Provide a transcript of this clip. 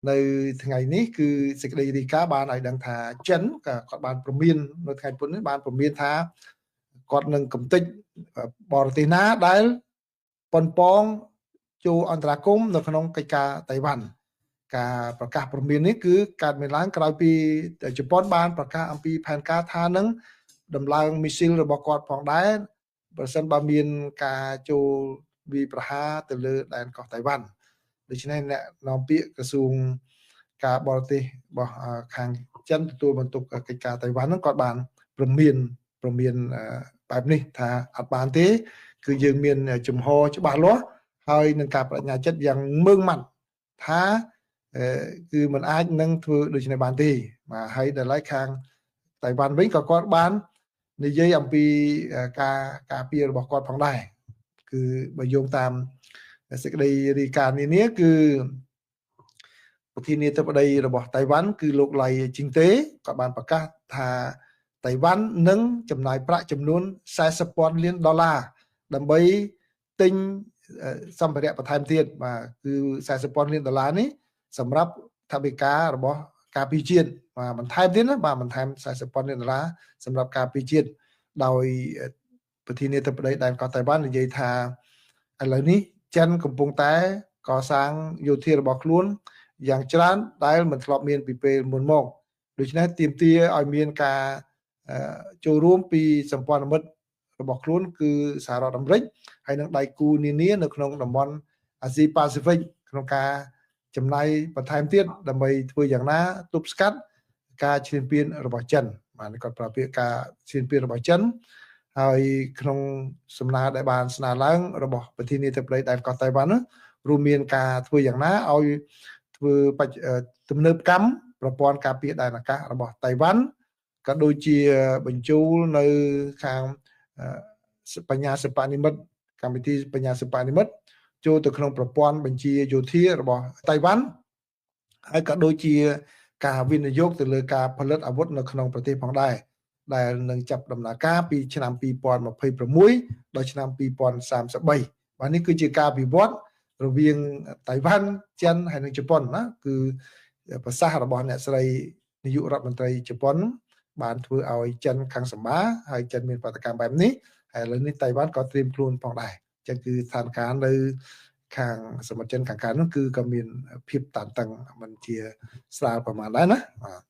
នៅថ្ងៃនេះគឺសេចក្តីរាយការណ៍បានឲ្យដឹងថាចិនក៏គាត់បានព្រមាននៅថ្ងៃពុធនេះបានព្រមានថាគាត់នឹងកំទេចបរទេសណាដែលប៉ុនប៉ងចូលអន្តរាគមន៍នៅក្នុងកិច្ចការតៃវ៉ាន់ការប្រកាសព្រមាននេះគឺកើតមានឡើងក្រោយពីជប៉ុនបានប្រកាសអំពីផែនការថានឹងដំឡើងមីស៊ីលរបស់គាត់ផងដែរប្រសិនបើមានការចូលវាយប្រហារទៅលើដែនកោះតៃវ៉ាន់ដូច្នេះអ្នកនាំពាក្យក្រសួងការបរទេសរបស់ខាងចិនទទួលបន្ទុកកិច្ចការតៃវ៉ាន់ហ្នឹងគាត់បានព្រមានបែបនេះថាអត់បានទេគឺយើងមានជំហរច្បាស់លាស់ហើយនឹងការបញ្ញាចិត្តយ៉ាងម៉ឺងម៉ាត់ថាគឺมันអាចនឹងធ្វើដូច្នេះបានទេបាទហើយដល់ឡែកខាងតៃវ៉ាន់វិញក៏គាត់បាននិយាយអំពីការពាររបស់គាត់ផងដែរគឺបើយោងតាមសេចក្តីរាយការណ៍នេះគឺប្រធានាធិបតីរបស់តៃវ៉ាន់គឺលោកឡៃជីងតេក៏បានប្រកាសថាតៃវ៉ាន់នឹងចំណាយប្រាក់ចំនួន$40,000 លានដើម្បីទិញសម្ភារៈបន្ថែមទៀតបាទគឺ$40,000 លាននេះសម្រាប់ថវិការបស់ការពារជាតិបាទបន្ថែមទៀតណាបាទបន្ថែម$40,000 លានសម្រាប់ការពារជាតិដោយប្រធានាធិបតីដែនកោះតៃវ៉ាន់និយាយថាឥឡូវនេះចិនកំពុងតែកសាងយោធារបស់ខ្លួនយ៉ាងច្រើនដែលមិនធ្លាប់មានពីពេលមុនមកដូច្នេះទាមទារឲ្យមានការចូលរួមពីសម្ព័ន្ធមិត្តរបស់ខ្លួនគឺសហរដ្ឋអាមេរិកហើយនិងដៃគូនានានៅក្នុងតំបន់អាស៊ីប៉ាស៊ីហ្វិកក្នុងការចំណាយបន្ថែមទៀតដើម្បីធ្វើយ៉ាងណាទប់ស្កាត់ការឈ្លានពានរបស់ចិនបាទគាត់ប្រើពាក្យការឈ្លានពានរបស់ចិនហើយក្នុងសំណើដែលបានស្នើឡើងរបស់ប្រធានាធិបតីដែនកោះតៃវ៉ាន់រួមមានការធ្វើយ៉ាងណាឲ្យធ្វើទំនើបកម្មប្រព័ន្ធការពារដែនអាកាសរបស់តៃវ៉ាន់ក៏ដូចជាបញ្ចូលនៅខាងបញ្ញាសិប្បនិម្មិតកម្មវិធីបញ្ញាសិប្បនិម្មិតចូលទៅក្នុងប្រព័ន្ធបញ្ជាយោធារបស់តៃវ៉ាន់ហើយក៏ដូចជាការវិនិយោគទៅលើការផលិតអាវុធនៅក្នុងប្រទេសផងដែរដែលនឹងចាប់ដំណើរការពីឆ្នាំ2026ដល់ឆ្នាំ2033បាទនេះគឺជាការវិវត្តរវាងតៃវ៉ាន់ចិនហើយនិងជប៉ុនណាគឺប្រសាសន៍របស់អ្នកស្រីនាយករដ្ឋមន្ត្រីជប៉ុនបានធ្វើឲ្យចិនខាងសម្បាហើយចិនមានប្រតិកម្មបែបនេះហើយឥឡូវនេះតៃវ៉ាន់ក៏ត្រៀមខ្លួនផងដែរអញ្ចឹងគឺស្ថានភាពនៅខាងសមុទ្រចិនខាងកើតនោះគឺក៏មានភាពតានតឹងមិនជាស្រាលប្រហែលដែរណាបាទ